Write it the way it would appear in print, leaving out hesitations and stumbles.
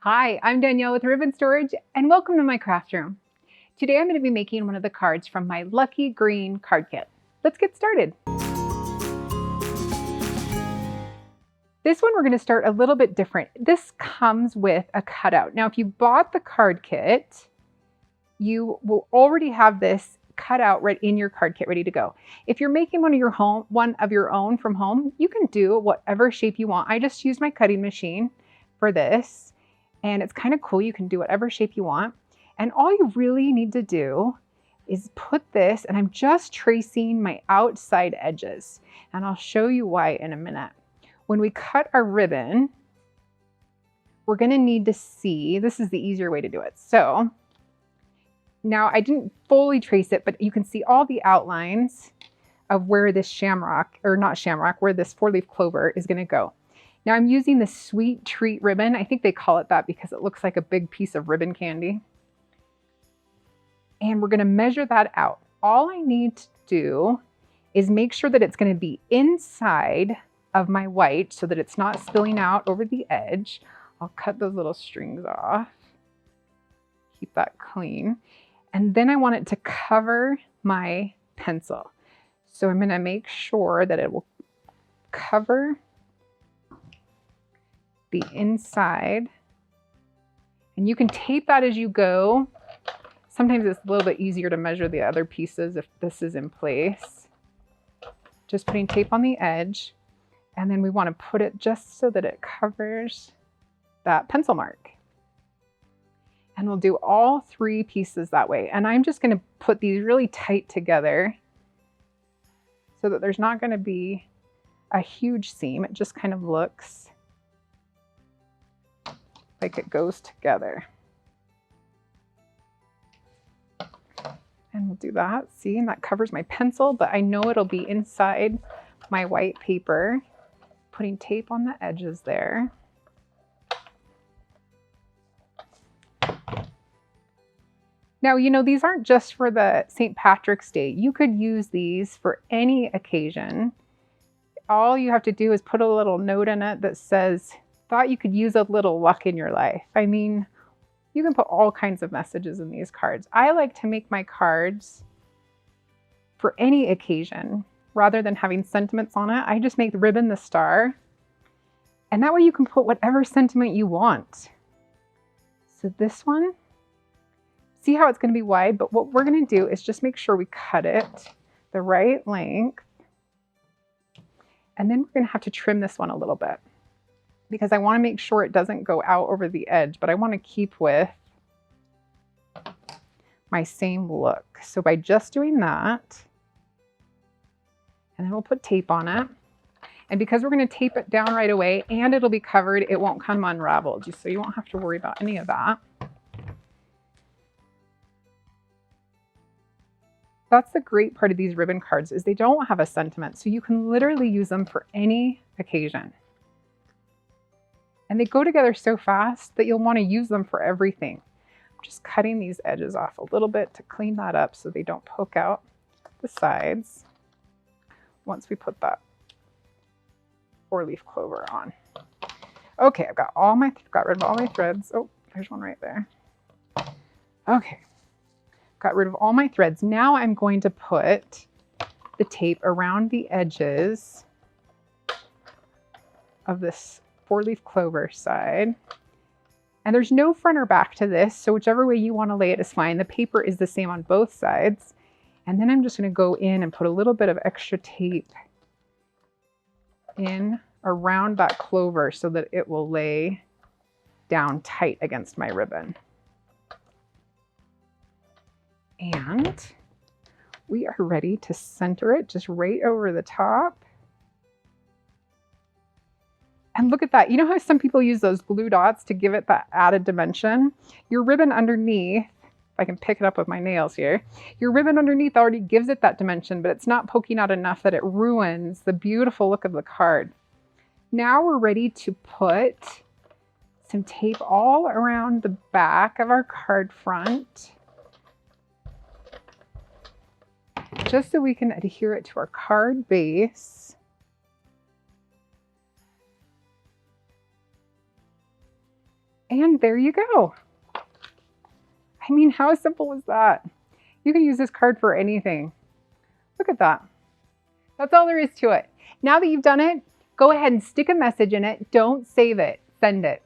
Hi, I'm Danielle with Ribbon Storage, and welcome to my craft room. Today I'm going to be making one of the cards from my Lucky Green card kit. Let's get started. This one we're going to start a little bit different. This comes with a cutout. Now if you bought the card kit, you will already have this cut out right in your card kit ready to go. If you're making one of your own from home, you can do whatever shape you want. I just used my cutting machine for this. And it's kind of cool. You can do whatever shape you want. And all you really need to do is put this, and I'm just tracing my outside edges. And I'll show you why in a minute. When we cut our ribbon, we're going to need to see, this is the easier way to do it. So now I didn't fully trace it, but you can see all the outlines of where this shamrock, or not shamrock, where this 4-leaf clover is going to go. Now I'm using the Sweet Treat ribbon. I think they call it that because it looks like a big piece of ribbon candy. And we're going to measure that out. All I need to do is make sure that it's going to be inside of my white so that it's not spilling out over the edge. I'll cut those little strings off. Keep that clean. And then I want it to cover my pencil. So I'm going to make sure that it will cover the inside, and you can tape that as you go. Sometimes it's a little bit easier to measure the other pieces if this is in place. Just putting tape on the edge, and then we want to put it just so that it covers that pencil mark. And we'll do all 3 pieces that way. And I'm just going to put these really tight together so that there's not going to be a huge seam. It just kind of looks like it goes together. And we'll do that. See, and that covers my pencil, but I know it'll be inside my white paper. Putting tape on the edges there. Now, you know, these aren't just for the St. Patrick's Day. You could use these for any occasion. All you have to do is put a little note in it that says, thought you could use a little luck in your life. I mean, you can put all kinds of messages in these cards. I like to make my cards for any occasion rather than having sentiments on it. I just make the ribbon the star, and that way you can put whatever sentiment you want. So this one, see how it's going to be wide, but what we're going to do is just make sure we cut it the right length, and then we're going to have to trim this one a little bit, because I want to make sure it doesn't go out over the edge, but I want to keep with my same look. So by just doing that, and then we'll put tape on it. And because we're going to tape it down right away and it'll be covered, it won't come unraveled, so you won't have to worry about any of that. That's the great part of these ribbon cards, is they don't have a sentiment, so you can literally use them for any occasion. And they go together so fast that you'll want to use them for everything. I'm just cutting these edges off a little bit to clean that up so they don't poke out the sides once we put that 4-leaf clover on. Okay, I've got rid of all my threads. Oh, there's one right there. Okay, got rid of all my threads. Now I'm going to put the tape around the edges of this 4-leaf clover side. And there's no front or back to this, so whichever way you want to lay it is fine. The paper is the same on both sides. And then I'm just going to go in and put a little bit of extra tape in around that clover so that it will lay down tight against my ribbon. And we are ready to center it just right over the top. And look at that. You know how some people use those glue dots to give it that added dimension? Your ribbon underneath, if I can pick it up with my nails here, your ribbon underneath already gives it that dimension, but it's not poking out enough that it ruins the beautiful look of the card. Now we're ready to put some tape all around the back of our card front, just so we can adhere it to our card base. And there you go. I mean, how simple is that? You can use this card for anything. Look at that. That's all there is to it. Now that you've done it, go ahead and stick a message in it. Don't save it. Send it.